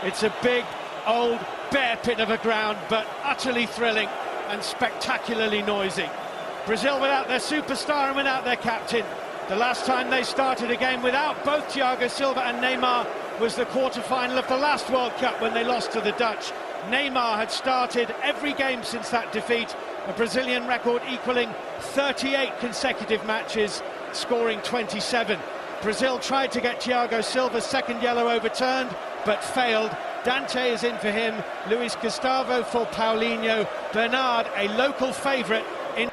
It's a big, old, bare pit of a ground, but utterly thrilling and spectacularly noisy. Brazil without their superstar and without their captain. The last time they started a game without both Thiago Silva and Neymar was the quarter-final of the last World Cup when they lost to the Dutch. Neymar had started every game since that defeat, a Brazilian record equaling 38 consecutive matches, scoring 27. Brazil tried to get Thiago Silva's second yellow overturned, but failed. Dante is in for him, Luis Gustavo for Paulinho, Bernard, a local favourite in...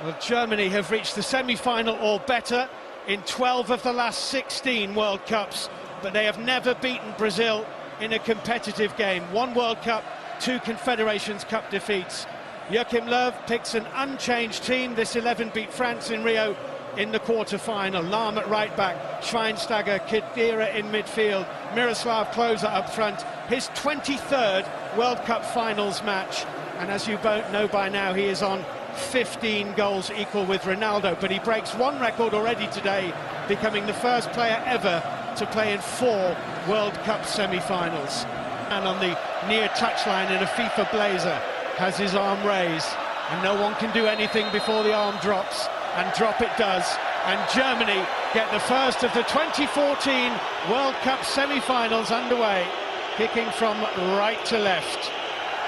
Well, Germany have reached the semi-final or better in 12 of the last 16 World Cups, but they have never beaten Brazil in a competitive game. One World Cup, 2 Confederations Cup defeats. Joachim Löw picks an unchanged team. This 11 beat France in Rio in the quarter-final. Lahm at right-back, Schweinsteiger, Khedira in midfield, Miroslav Klose up front. His 23rd World Cup finals match, and as you both know by now, he is on 15 goals, equal with Ronaldo, but he breaks one record already today, becoming the first player ever to play in 4 World Cup semi-finals. And on the near touchline in a FIFA blazer, has his arm raised, and no one can do anything before the arm drops, and drop it does, and Germany get the first of the 2014 World Cup semi-finals underway, kicking from right to left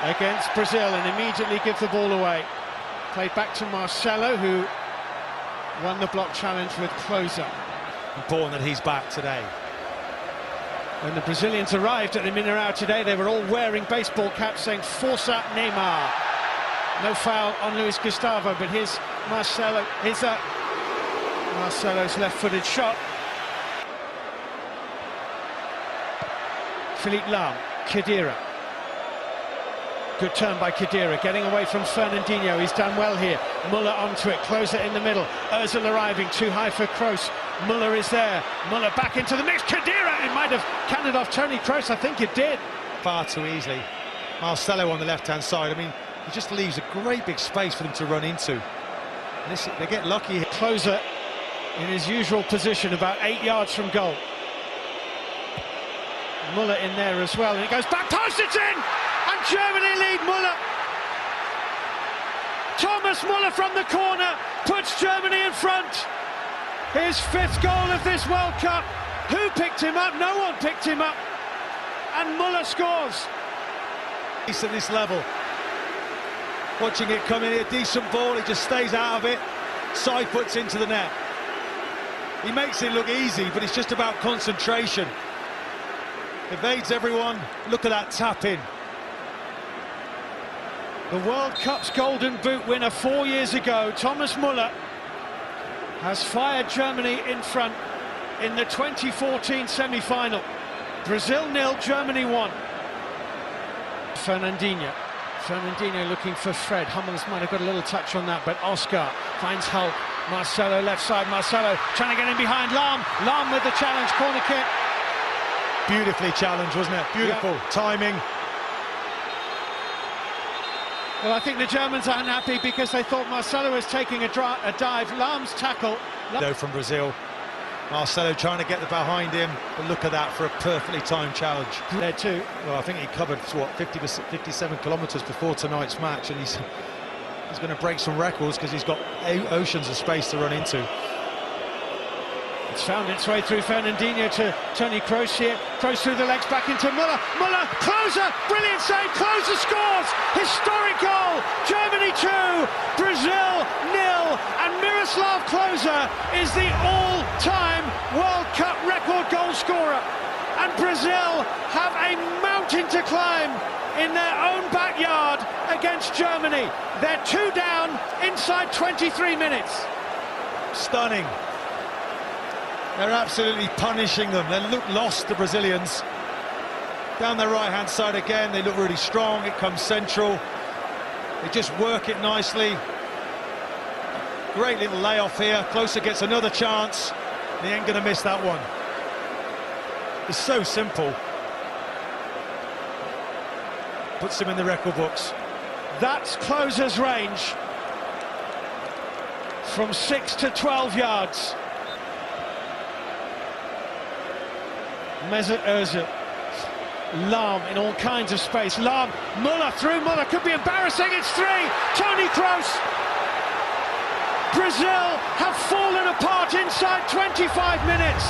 against Brazil, and immediately give the ball away. Played back to Marcelo, who won the block challenge with Klose. Important that he's back today. When the Brazilians arrived at the Mineirão today, they were all wearing baseball caps saying Força Neymar. No foul on Luis Gustavo, but here's Marcelo. Here's Marcelo's left-footed shot. Philippe Lahm, Khedira. Good turn by Khedira, getting away from Fernandinho. He's done well here. Muller onto it, Klose in the middle. Ozil arriving, too high for Kroos. Muller is there. Muller back into the mix. Khedira, it might have cannoned off Toni Kroos. I think it did. Far too easily. Marcelo on the left-hand side. I mean, he just leaves a great big space for them to run into. And this, they get lucky. Klose in his usual position, about 8 yards from goal. Muller in there as well, and it goes back post, it's in! And Germany lead. Muller. Thomas Muller from the corner puts Germany in front. His 5th goal of this World Cup. Who picked him up? No one picked him up. And Muller scores. He's at this level. Watching it come in, a decent ball, he just stays out of it. Side foots into the net. He makes it look easy, but it's just about concentration. Evades everyone. Look at that tap in. The World Cup's Golden Boot winner 4 years ago, Thomas Muller, has fired Germany in front in the 2014 semi-final. Brazil 0, Germany 1. Fernandinho looking for Fred. Hummels might have got a little touch on that, but Oscar finds Hulk. Marcelo left side, Marcelo trying to get in behind Lahm. Lahm with the challenge, corner kick. Beautifully challenged, wasn't it? Beautiful timing. Well, I think the Germans are unhappy because they thought Marcelo was taking a dive. Lahm's tackle. From Brazil. Marcelo trying to get the behind him, but look at that for a perfectly timed challenge. There too. Well, I think he covered, what, 57 kilometres before tonight's match, and he's going to break some records because he's got oceans of space to run into. It's found its way through Fernandinho to Toni Kroos here. Kroos through the legs, back into Muller. Muller, Klose, brilliant save. Klose scores. Historic goal. Germany 2, Brazil 0. And Miroslav Klose is the all-time World Cup record goal scorer. And Brazil have a mountain to climb in their own backyard against Germany. They're 2 down inside 23 minutes. Stunning. They're absolutely punishing them. They look lost, the Brazilians. Down their right-hand side again, they look really strong. It comes central. They just work it nicely. Great little layoff here. Klose gets another chance. He ain't going to miss that one. It's so simple. Puts him in the record books. That's Klose's range. From 6 to 12 yards. Mesut Ozil. Lahm in all kinds of space. Lahm, Muller through. Muller could be embarrassing. It's three. Toni Kroos. Brazil have fallen apart inside 25 minutes.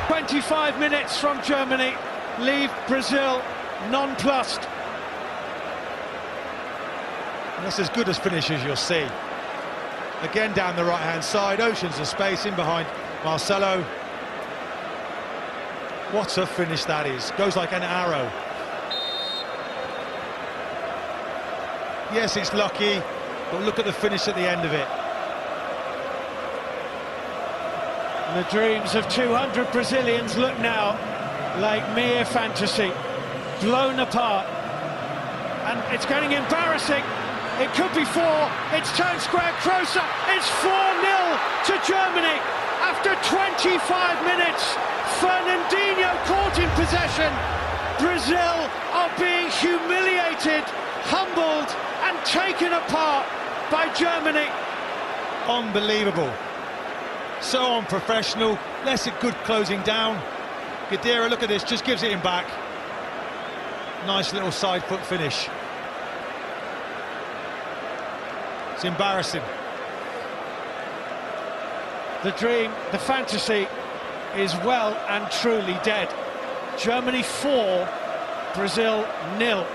25 minutes from Germany leave Brazil nonplussed. And that's as good as finish as you'll see. Again down the right-hand side, oceans of space in behind Marcelo. What a finish that is. Goes like an arrow. Yes, it's lucky, but look at the finish at the end of it. The dreams of 200 Brazilians look now like mere fantasy, blown apart. And it's getting embarrassing. It could be four. It's turned square. Kroos. It's 4-0 to Germany after 25 minutes. Fernandinho caught in possession. Brazil are being humiliated, humbled and taken apart by Germany. Unbelievable. So unprofessional. Less a good closing down. Khedira, look at this, just gives it him back. Nice little side foot finish. It's embarrassing. The dream, the fantasy is well and truly dead. Germany 4, Brazil 0.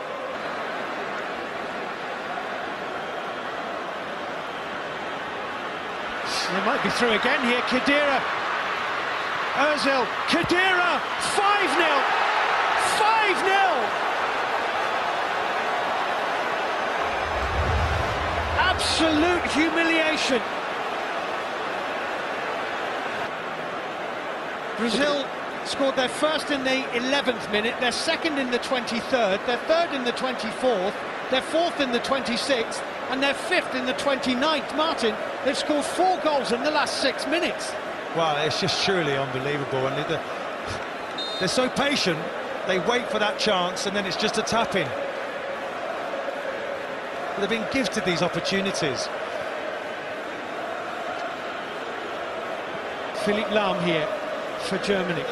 They might be through again here. Khedira, Özil, Khedira, 5-0, 5-0. Absolute humiliation. Brazil scored their first in the 11th minute, their second in the 23rd, their third in the 24th, their fourth in the 26th, and their fifth in the 29th. Martin, they've scored 4 goals in the last 6 minutes. Well, it's just truly unbelievable, and they're so patient. They wait for that chance, and then it's just a tap-in. They've been gifted these opportunities. Philipp Lahm here for Germany.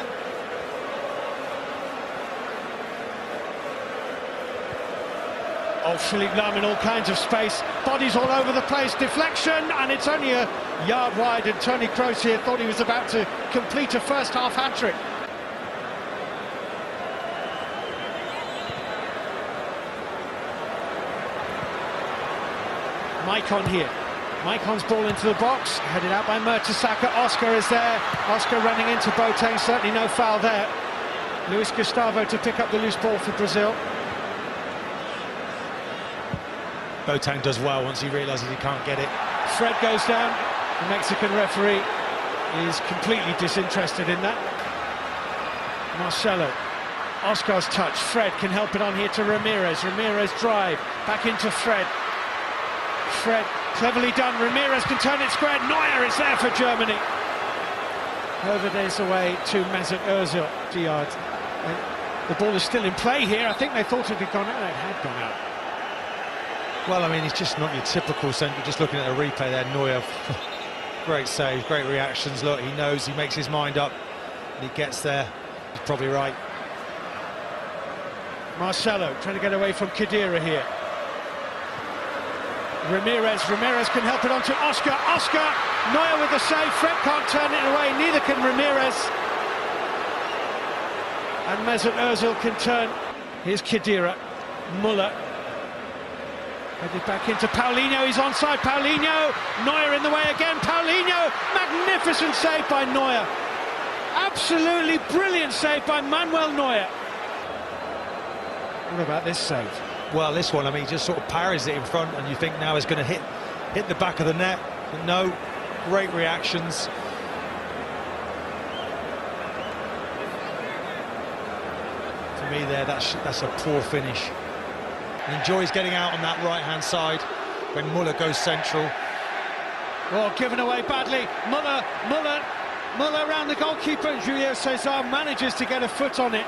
Oh, Philipp Lahm in all kinds of space, bodies all over the place, deflection, and it's only a yard wide, and Toni Kroos here thought he was about to complete a first-half hat-trick. Maicon here. Maicon's ball into the box, headed out by Mertesacker. Oscar is there. Oscar running into Boateng, certainly no foul there. Luis Gustavo to pick up the loose ball for Brazil. Boateng does well once he realises he can't get it. Fred goes down. The Mexican referee is completely disinterested in that. Marcelo. Oscar's touch. Fred can help it on here to Ramirez. Ramirez drive. Back into Fred. Fred, cleverly done. Ramirez can turn it square. Neuer is there for Germany. Over this away to Mesut Ozil. Riyadh. The ball is still in play here. I think they thought it had gone out. It had gone out. Well, I mean, it's just not your typical centre. Just looking at the replay there, Neuer. Great save, great reactions. Look, he knows, he makes his mind up, and he gets there. He's probably right. Marcelo trying to get away from Khedira here. Ramirez can help it on to Oscar. Oscar, Neuer with the save. Fred can't turn it away, neither can Ramirez. And Mesut Ozil can turn. Here's Khedira. Muller. Headed back into Paulinho, he's onside. Paulinho, Neuer in the way again. Paulinho, magnificent save by Neuer. Absolutely brilliant save by Manuel Neuer. What about this save? Well, this one, I mean, he just sort of parries it in front, and you think now it's going to hit the back of the net. But no, great reactions. For me there, that's a poor finish. He enjoys getting out on that right-hand side when Muller goes central. Well, given away badly. Muller around the goalkeeper. Julio Cesar manages to get a foot on it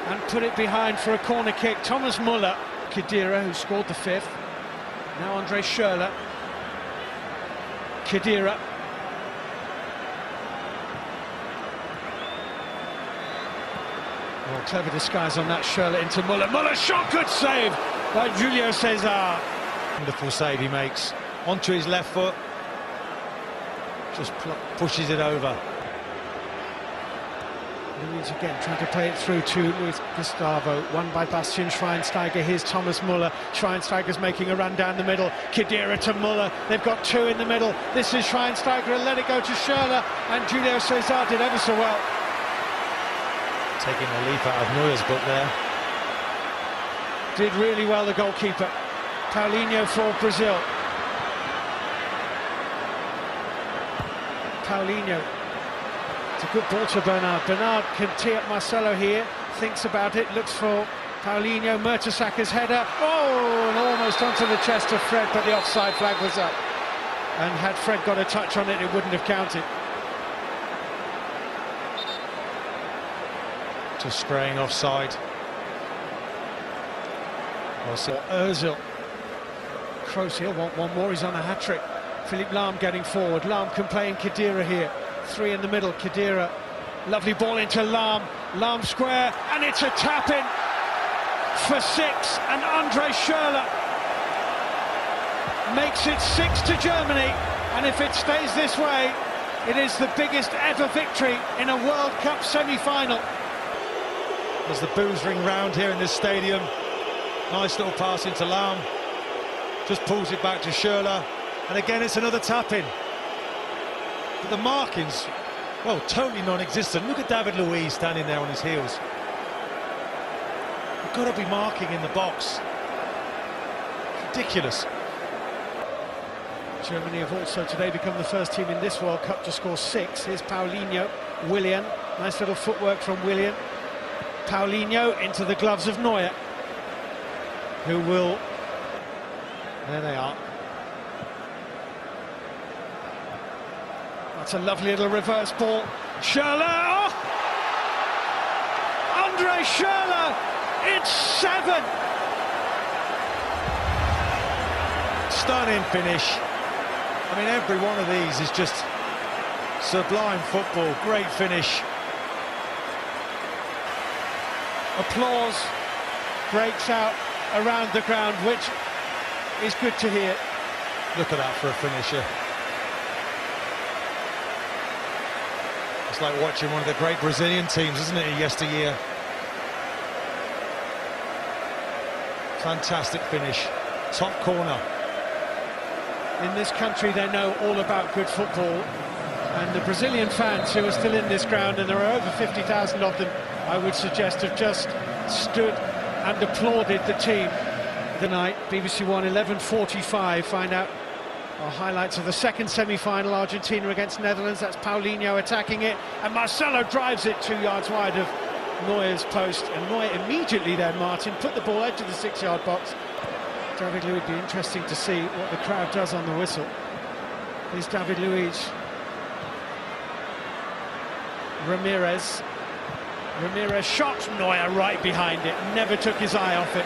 and put it behind for a corner kick. Thomas Muller. Khedira, who scored the 5th. Now Andre Schürrle. Khedira. Well, clever disguise on that, Schürrle into Muller. Muller shot, good save by Julio Cesar. Wonderful save he makes. Onto his left foot. Just pushes it over. Luiz again trying to play it through to Luis Gustavo, won by Bastian Schweinsteiger. Here's Thomas Muller. Schweinsteiger's making a run down the middle. Khedira to Muller. They've got two in the middle. This is Schweinsteiger, and let it go to Schürrle, and Julio Cesar did ever so well. Taking a leaf out of Neuer's book there. Did really well, the goalkeeper. Paulinho for Brazil. Paulinho. It's a good ball to Bernard. Bernard can tee up Marcelo here, thinks about it, looks for Paulinho. Mertesacker's header. Oh, and almost onto the chest of Fred, but the offside flag was up. And had Fred got a touch on it, it wouldn't have counted. Just spraying offside. Ozil. Kroos will want one more, he's on a hat-trick. Philippe Lahm getting forward. Lahm can play in Khedira here. Three in the middle, Khedira. Lovely ball into Lahm. Lahm square, and it's a tap-in for 6, and Andre Schürrle makes it 6 to Germany, and if it stays this way, it is the biggest ever victory in a World Cup semi-final. As the boos ring round here in this stadium, nice little pass into Lahm, just pulls it back to Schürrle, and again it's another tap-in. But the marking's, well, totally non-existent. Look at David Luiz standing there on his heels. You've got to be marking in the box. Ridiculous. Germany have also today become the first team in this World Cup to score 6. Here's Paulinho, Willian, nice little footwork from Willian. Paulinho into the gloves of Neuer, who will... There they are. That's a lovely little reverse ball. Schürrle! Oh! Andre Schürrle! It's 7! Stunning finish. I mean, every one of these is just sublime football. Great finish. Applause breaks out around the ground, which is good to hear. Look at that for a finisher. It's like watching one of the great Brazilian teams, isn't it, yesteryear? Fantastic finish. Top corner. In this country, they know all about good football. And the Brazilian fans who are still in this ground, and there are over 50,000 of them, I would suggest, have just stood and applauded the team tonight. BBC One, 11:45. Find out our highlights of the second semi-final, Argentina against Netherlands. That's Paulinho attacking it, and Marcelo drives it 2 yards wide of Neuer's post, and Neuer immediately then, Martin, put the ball out to the 6-yard box. David Luiz, would be interesting to see what the crowd does on the whistle. Here's David Luiz. Ramirez shot, Neuer right behind it, never took his eye off it.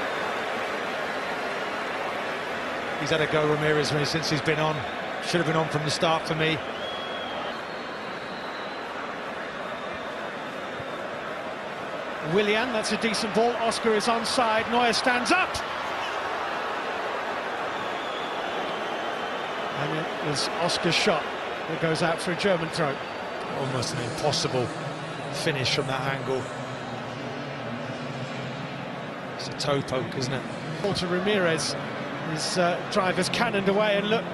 He's had a go, Ramirez, since he's been on. Should have been on from the start for me. Willian, that's a decent ball. Oscar is onside. Neuer stands up. And it was Oscar's shot that goes out for a German throw. Almost an impossible finish from that angle. It's a toe poke, isn't it? Ball to Ramirez. His driver's cannoned away, and look,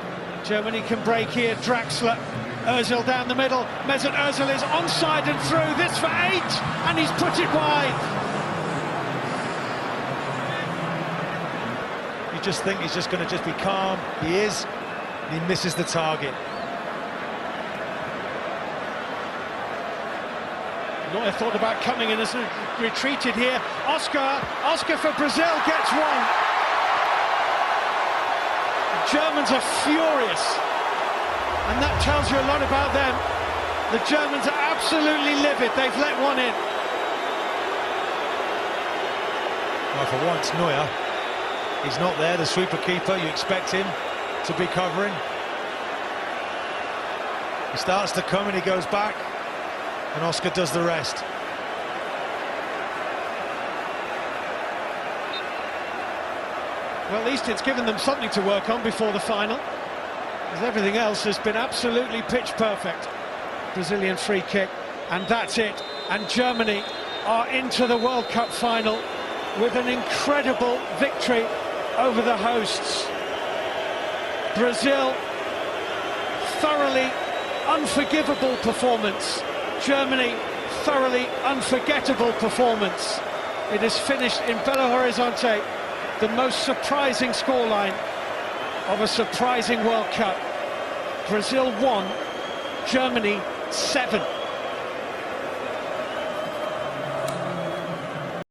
Germany can break here. Draxler, Ozil down the middle. Mesut Ozil is onside and through. This for 8, and he's put it wide. You just think he's just going to be calm. He is. He misses the target. Neuer thought about coming in, has retreated here. Oscar for Brazil gets one. The Germans are furious, and that tells you a lot about them. The Germans are absolutely livid. They've let one in. Well, for once, Neuer, he's not there, the sweeper keeper. You expect him to be covering. He starts to come and he goes back, and Oscar does the rest. Well, at least it's given them something to work on before the final, because everything else has been absolutely pitch perfect. Brazilian free kick, and that's it. And Germany are into the World Cup final with an incredible victory over the hosts. Brazil, thoroughly unforgivable performance. Germany, thoroughly unforgettable performance. It has finished in Belo Horizonte, the most surprising scoreline of a surprising World Cup. Brazil 1, Germany 7.